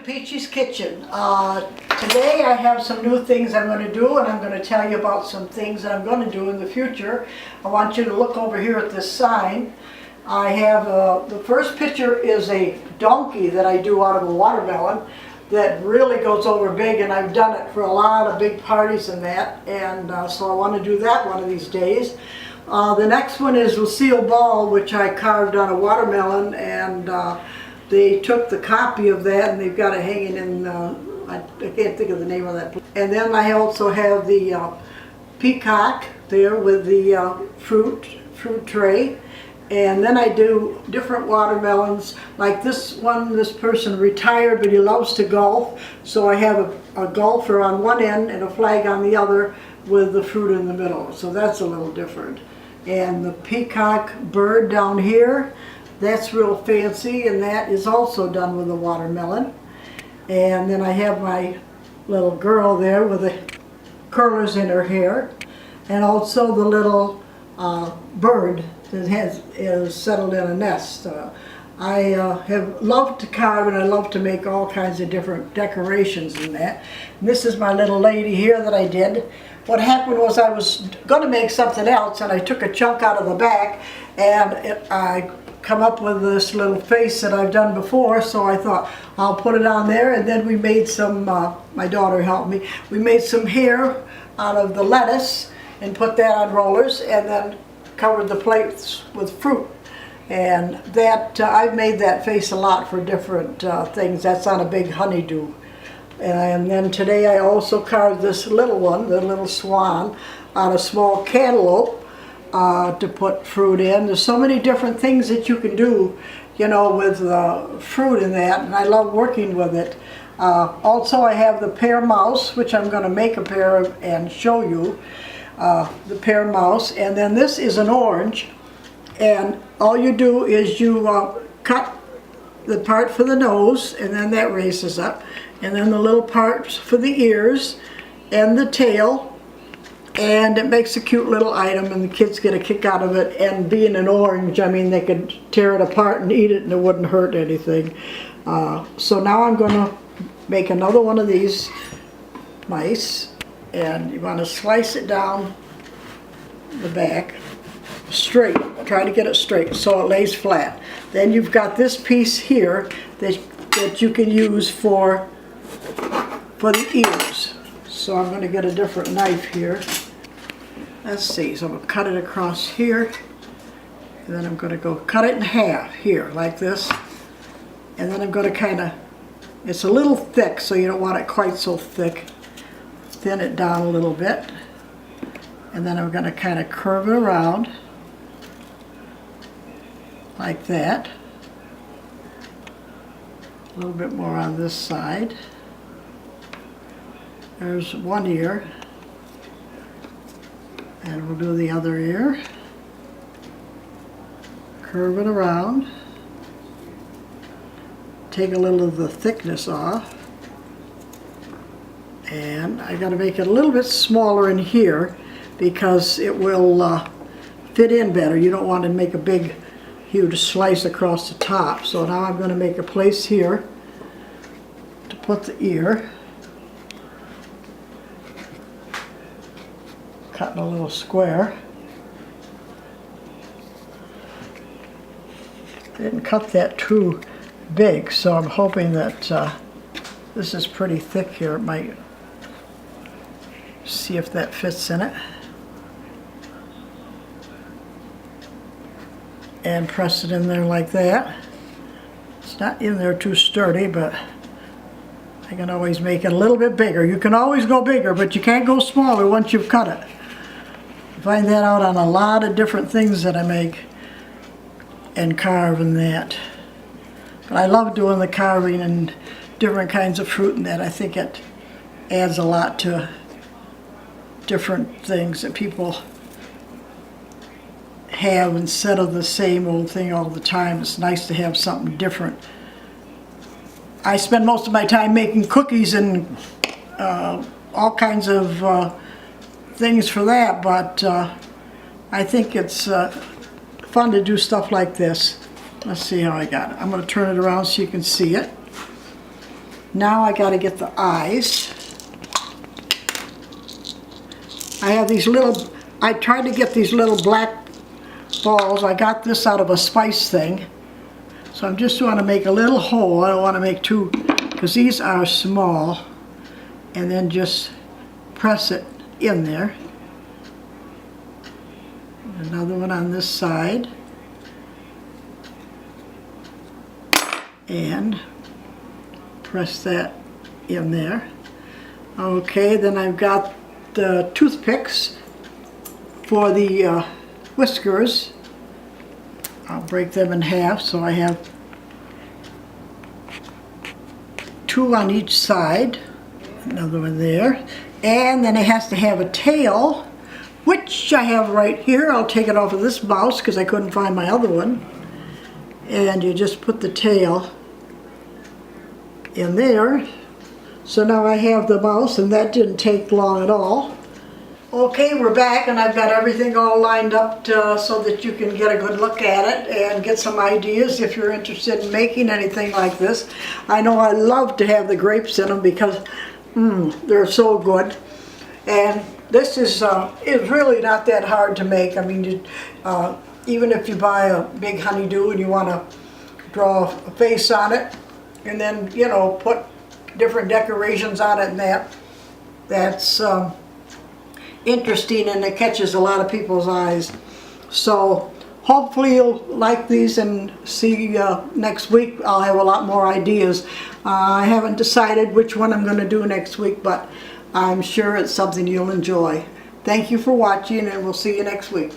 Peachy's Kitchen. Today I have some new things I'm going to do, and I'm going to tell you about some things that I'm going to do in the future. I want you to look over here at this sign. I have, the first picture is a donkey that I do out of a watermelon that really goes over big, and I've done it for a lot of big parties and that, and so I want to do that one of these days. The next one is Lucille Ball, which I carved on a watermelon, and they took the copy of that and they've got it hanging in, I can't think of the name of that. And then I also have the peacock there with the fruit tray. And then I do different watermelons, like this one, this person retired, but he loves to golf. So I have a golfer on one end and a flag on the other with the fruit in the middle. So that's a little different. And the peacock bird down here, that's real fancy, and that is also done with a watermelon. And then I have my little girl there with the curlers in her hair, and also the little bird that is settled in a nest. I have loved to carve, and I love to make all kinds of different decorations in that. And this is my little lady here that I did. What happened was I was going to make something else, and I took a chunk out of the back, and I come up with this little face that I've done before, so I thought I'll put it on there. And then we made some, my daughter helped me, we made some hair out of the lettuce and put that on rollers, and then covered the plates with fruit. And that, I've made that face a lot for different things. That's on a big honeydew. And then today I also carved this little one, the little swan, on a small cantaloupe to put fruit in. There's so many different things that you can do, you know, with fruit in that, and I love working with it. Also I have the pear mouse, which I'm going to make a pear of and show you. The pear mouse, and then this is an orange, and all you do is you cut the part for the nose, and then that raises up, and then the little parts for the ears and the tail, and it makes a cute little item, and the kids get a kick out of it. And being an orange, I mean, they could tear it apart and eat it and it wouldn't hurt anything. So now I'm going to make another one of these mice, and you want to slice it down the back straight. Try to get it straight so it lays flat. Then you've got this piece here that you can use for the ears. So I'm going to get a different knife here. Let's see, so I'm going to cut it across here, and then I'm going to go cut it in half here, like this. And then I'm going to kind of, it's a little thick, so you don't want it quite so thick. Thin it down a little bit. And then I'm going to kind of curve it around, like that. A little bit more on this side. There's one ear, and we'll do the other ear. Curve it around. Take a little of the thickness off. And I got to make it a little bit smaller in here because it will fit in better. You don't want to make a big, huge slice across the top. So now I'm going to make a place here to put the ear. Cutting a little square. Didn't cut that too big, so I'm hoping that this is pretty thick here. It might, see if that fits in it. And press it in there like that. It's not in there too sturdy, but I can always make it a little bit bigger. You can always go bigger, but you can't go smaller once you've cut it. Find that out on a lot of different things that I make and carve and that. But I love doing the carving and different kinds of fruit and that. I think it adds a lot to different things that people have instead of the same old thing all the time. It's nice to have something different. I spend most of my time making cookies and all kinds of things for that, but I think it's fun to do stuff like this. Let's see how I got it. I'm going to turn it around so you can see it. Now I gotta get the eyes. I have these little, I tried to get these little black balls. I got this out of a spice thing. So I'm just want to make a little hole. I don't want to make two, because these are small. And then just press it in there. Another one on this side. And press that in there. Okay, then I've got the toothpicks for the whiskers. I'll break them in half so I have two on each side. Another one there. And then it has to have a tail, which I have right here. I'll take it off of this mouse because I couldn't find my other one. And you just put the tail in there. So now I have the mouse, and that didn't take long at all. Okay, we're back, and I've got everything all lined up so that you can get a good look at it and get some ideas if you're interested in making anything like this. I know I love to have the grapes in them because they're so good. And this is really not that hard to make. I mean, even if you buy a big honeydew and you want to draw a face on it, and then, you know, put different decorations on it, and that's interesting, and it catches a lot of people's eyes. So hopefully you'll like these, and see next week I'll have a lot more ideas. I haven't decided which one I'm going to do next week, but I'm sure it's something you'll enjoy. Thank you for watching, and we'll see you next week.